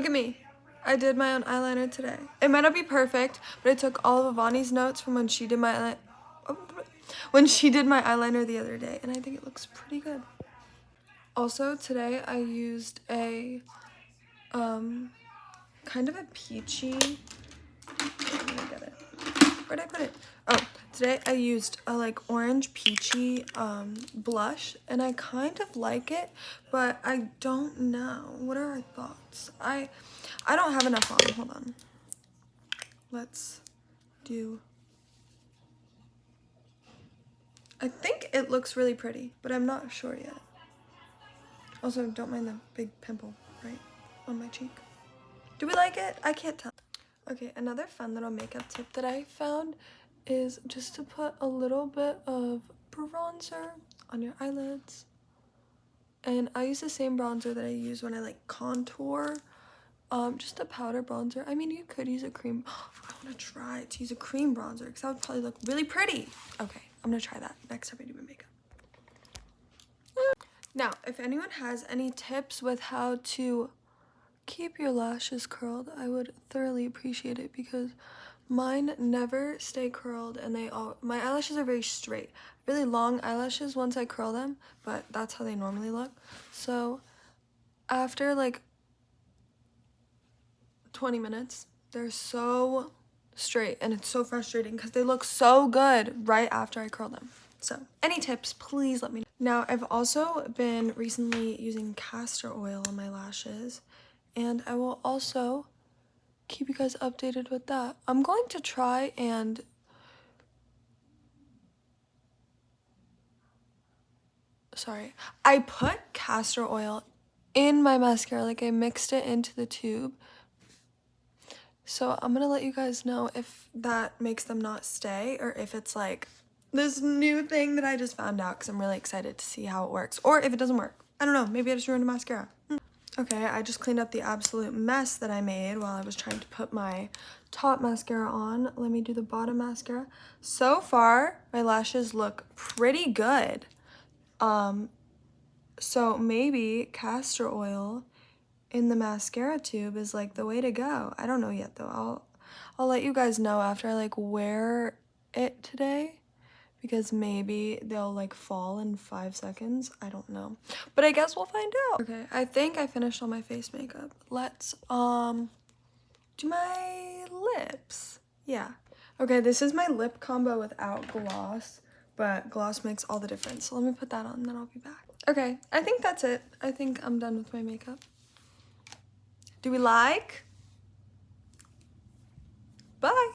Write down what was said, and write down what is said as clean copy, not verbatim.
Look at me. I did my own eyeliner today. It might not be perfect, but I took all of Ivani's notes from when she did my eyeliner the other day, and I think it looks pretty good. Also, today I used a kind of a peachy. Where did I get it? Where'd I put it? Oh, today I used a like orange peachy blush, and I kind of like it, but I don't know. What are our thoughts? I don't have enough on. Hold on. Let's do. I think it looks really pretty, but I'm not sure yet. Also, don't mind the big pimple right on my cheek. Do we like it? I can't tell. Okay, another fun little makeup tip that I found is just to put a little bit of bronzer on your eyelids. And I use the same bronzer that I use when I like contour. Just a powder bronzer. I mean, you could use a cream. I want to try to use a cream bronzer because that would probably look really pretty. Okay, I'm gonna try that next time I do my makeup. Now, if anyone has any tips with how to keep your lashes curled, I would thoroughly appreciate it because mine never stay curled, and my eyelashes are very straight. Really long eyelashes once I curl them, but that's how they normally look. So after like 20 minutes, they're so straight, and it's so frustrating because they look so good right after I curl them. So any tips, please let me know. Now, I've also been recently using castor oil on my lashes, and I will also keep you guys updated with that. I'm going to try and I put castor oil in my mascara, like I mixed it into the tube. So I'm gonna let you guys know if that makes them not stay, or if it's like this new thing that I just found out, because I'm really excited to see how it works, or if it doesn't work. I don't know, maybe I just ruined a mascara. Okay, I just cleaned up the absolute mess that I made while I was trying to put my top mascara on. Let me do the bottom mascara. So far, my lashes look pretty good. So maybe castor oil in the mascara tube is like the way to go. I don't know yet though. I'll let you guys know after I like wear it today, because maybe they'll like fall in 5 seconds. I don't know, but I guess we'll find out. Okay, I think I finished all my face makeup. Let's do my lips. Yeah. Okay, this is my lip combo without gloss, but gloss makes all the difference. So let me put that on, then I'll be back. Okay, I think that's it. I think I'm done with my makeup. Do we like?